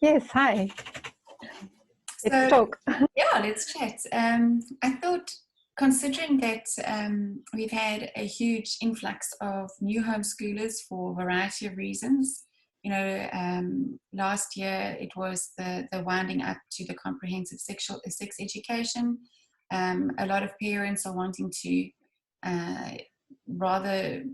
Yes, hi. Let's So, talk. yeah, let's chat. I thought, considering that we've had a huge influx of new homeschoolers for a variety of reasons, last year it was the winding up to the comprehensive sex education. A lot of parents are wanting to rather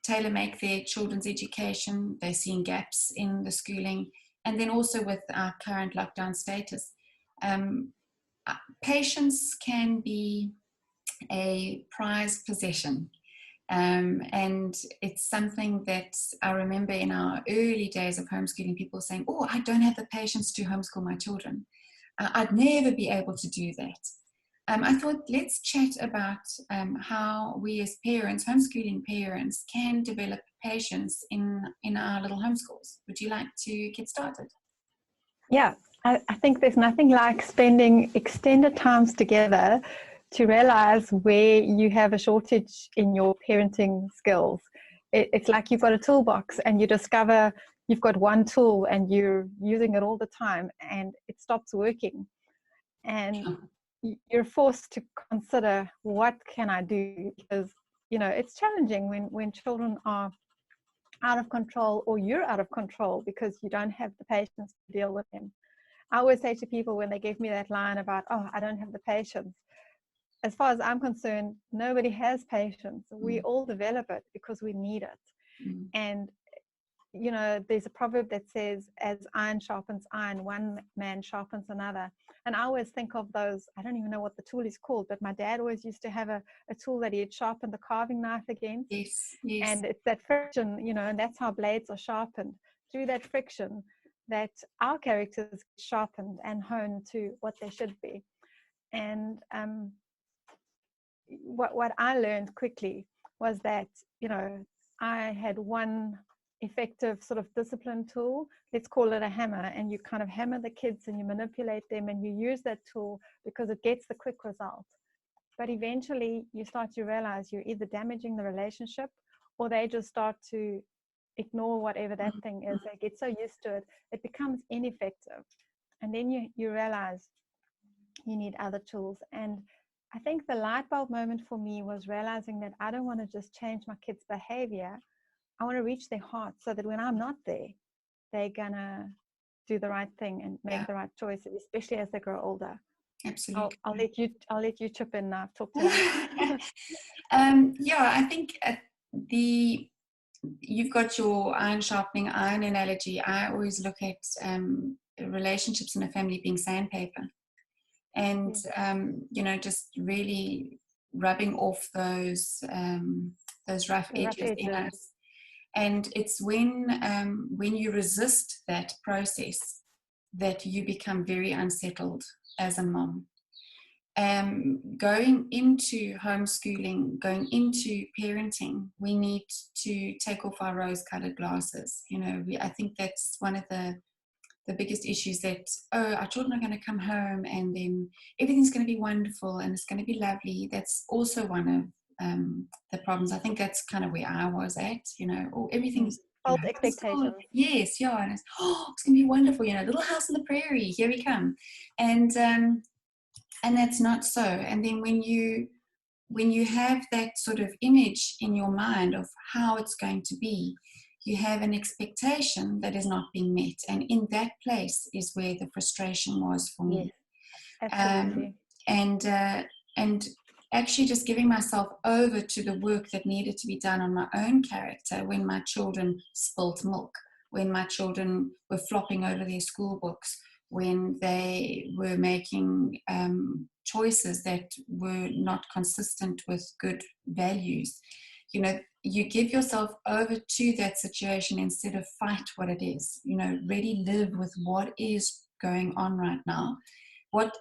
tailor make their children's education. They're seeing gaps in the schooling, and then also with our current lockdown status. Um, Patience can be a prized possession. And it's something that I remember in our early days of homeschooling, people saying, "Oh, I don't have the patience to homeschool my children. I'd never be able to do that." I thought, let's chat about how we as parents, homeschooling parents, can develop patience in our little homeschools. Would you like to get started? Yeah, I think there's nothing like spending extended times together to realize where you have a shortage in your parenting skills. It's like you've got a toolbox and you discover you've got one tool and you're using it all the time and it stops working. And you're forced to consider, what can I do? Because, it's challenging when children are out of control, or you're out of control because you don't have the patience to deal with them. I always say to people when they give me that line about, "Oh, I don't have the patience," as far as I'm concerned, nobody has patience. We all develop it because we need it. And there's a proverb that says, "As iron sharpens iron, one man sharpens another." And I always think of those, I don't even know what the tool is called, but my dad always used to have a tool that he'd sharpen the carving knife against. Yes, yes. And it's that friction, and that's how blades are sharpened, through that friction, that our characters sharpened and honed to what they should be. And what I learned quickly was that, I had one effective sort of discipline tool. Let's call it a hammer. And you kind of hammer the kids and you manipulate them and you use that tool because it gets the quick result. But eventually you start to realize you're either damaging the relationship, or they just start to ignore whatever that thing is. They get so used to it, it becomes ineffective. And then you realize you need other tools. And I think the light bulb moment for me was realizing that I don't want to just change my kids' behavior. I want to reach their hearts so that when I'm not there, they're gonna do the right thing and make the right choices, especially as they grow older. Absolutely. I'll let you chip in now. Talk to us. I think you've got your iron sharpening iron analogy. I always look at relationships in a family being sandpaper, and just really rubbing off those rough edges in us. And it's when you resist that process that you become very unsettled as a mom. Going into homeschooling, going into parenting, we need to take off our rose-colored glasses. I think that's one of the biggest issues, that, our children are going to come home and then everything's going to be wonderful and it's going to be lovely. That's also one of the problems. I think that's kind of where I was at, everything's false expectations. Yes, yeah, and it's going to be wonderful, little house on the prairie, here we come. And that's not so. And then when you have that sort of image in your mind of how it's going to be, you have an expectation that is not being met. And in that place is where the frustration was for me. Yes, absolutely. And actually just giving myself over to the work that needed to be done on my own character when my children spilt milk, when my children were flopping over their school books, when they were making choices that were not consistent with good values. You give yourself over to that situation instead of fight what it is. Really live with what is going on right now.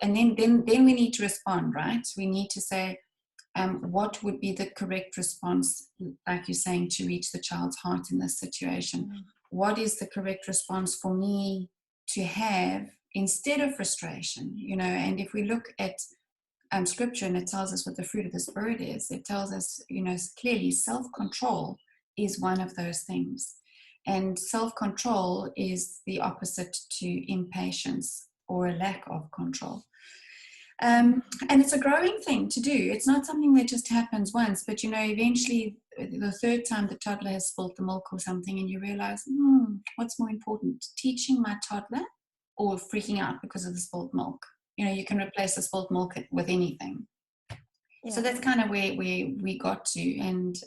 And then we need to respond, right? We need to say, what would be the correct response, like you're saying, to reach the child's heart in this situation? What is the correct response for me to have instead of frustration? And if we look at scripture, and it tells us what the fruit of the Spirit is, it tells us, clearly self-control is one of those things. And self-control is the opposite to impatience or a lack of control. And it's a growing thing to do. It's not something that just happens once, but eventually the third time the toddler has spilled the milk or something, and you realize, what's more important, teaching my toddler or freaking out because of the spilled milk? You can replace the spilled milk with anything. Yeah. So that's kind of where we got to, and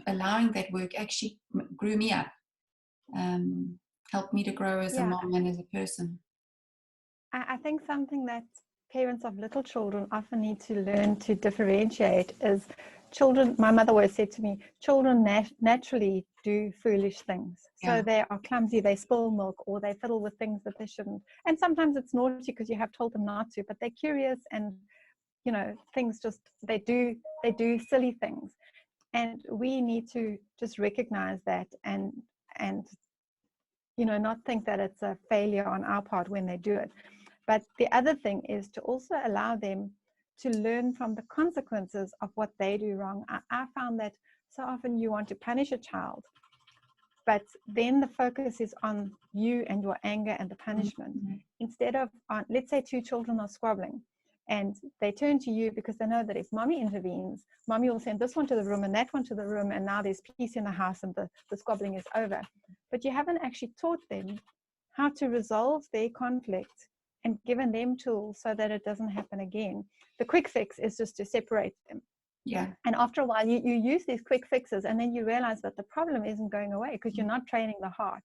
allowing that work actually grew me up, helped me to grow as a mom and as a person. I think something that parents of little children often need to learn to differentiate is children. My mother always said to me, children naturally do foolish things. So they are clumsy, they spill milk, or they fiddle with things that they shouldn't. And sometimes it's naughty because you have told them not to, but they're curious, and things just, they do silly things. And we need to just recognize that and not think that it's a failure on our part when they do it. But the other thing is to also allow them to learn from the consequences of what they do wrong. I found that so often you want to punish a child, but then the focus is on you and your anger and the punishment, instead of, let's say 2 children are squabbling, and they turn to you because they know that if mommy intervenes, mommy will send this one to the room and that one to the room, and now there's peace in the house and the squabbling is over. But you haven't actually taught them how to resolve their conflict and given them tools so that it doesn't happen again. The quick fix is just to separate them. Yeah. And after a while, you use these quick fixes, and then you realize that the problem isn't going away because you're not training the heart.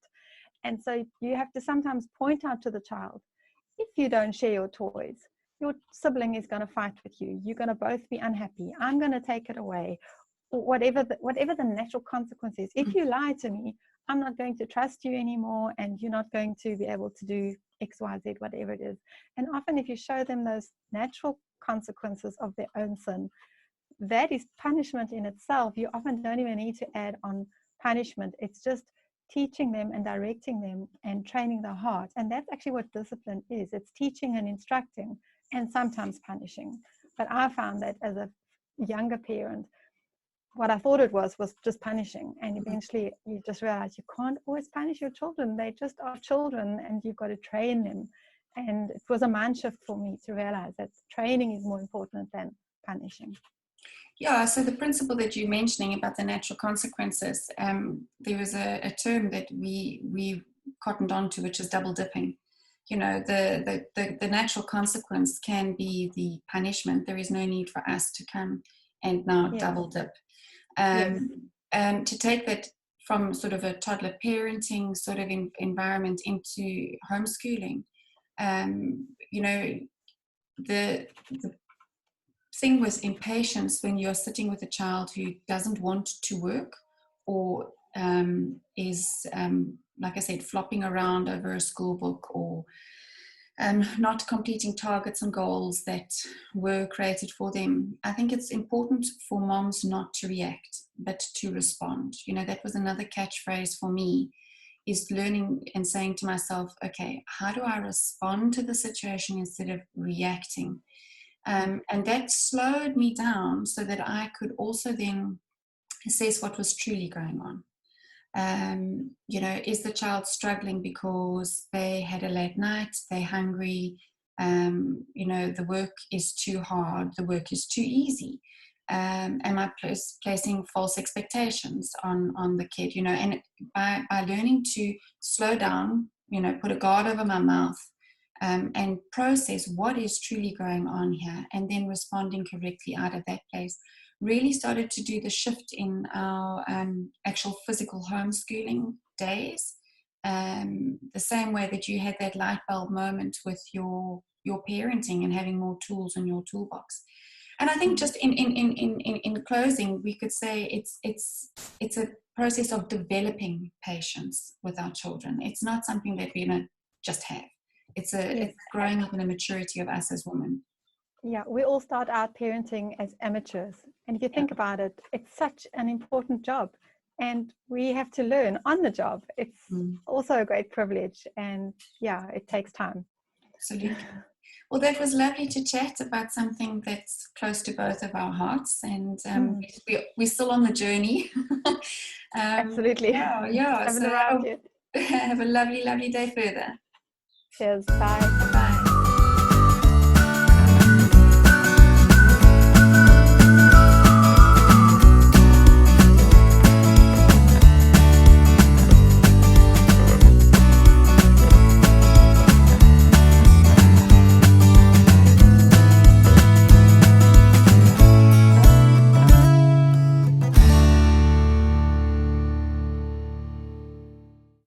And so you have to sometimes point out to the child, if you don't share your toys, your sibling is going to fight with you. You're going to both be unhappy. I'm going to take it away. Or whatever the natural consequence is. If you lie to me, I'm not going to trust you anymore, and you're not going to be able to do X, Y, Z, whatever it is. And often if you show them those natural consequences of their own sin, that is punishment in itself. You often don't even need to add on punishment. It's just teaching them and directing them and training the heart. And that's actually what discipline is. It's teaching and instructing and sometimes punishing. But I found that as a younger parent, what I thought it was just punishing. And eventually you just realize you can't always punish your children. They just are children, and you've got to train them. And it was a mind shift for me to realize that training is more important than punishing. Yeah, so the principle that you're mentioning about the natural consequences, there was a term that we cottoned onto, which is double dipping. The natural consequence can be the punishment. There is no need for us to come and now double dip. To take that from sort of a toddler parenting sort of environment into homeschooling, the thing with impatience, when you're sitting with a child who doesn't want to work or is, like I said, flopping around over a school book, or not completing targets and goals that were created for them, I think it's important for moms not to react, but to respond. That was another catchphrase for me, is learning and saying to myself, okay, how do I respond to the situation instead of reacting? And that slowed me down so that I could also then assess what was truly going on. Is the child struggling because they had a late night, they're hungry, the work is too hard, the work is too easy? Am I placing false expectations on the kid? And by learning to slow down, put a guard over my mouth, and process what is truly going on here, and then responding correctly out of that place, really started to do the shift in our actual physical homeschooling days. The same way that you had that light bulb moment with your parenting and having more tools in your toolbox. And I think just in closing, we could say it's a process of developing patience with our children. It's not something that we just have. It's growing up in the maturity of us as women. Yeah, we all start out parenting as amateurs. And if you think about it, it's such an important job. And we have to learn on the job. It's also a great privilege. And it takes time. Absolutely. Well, that was lovely to chat about something that's close to both of our hearts, and we're still on the journey. Absolutely. Yeah. Haven't So arrived yet. have a lovely, lovely day further. Cheers. Bye.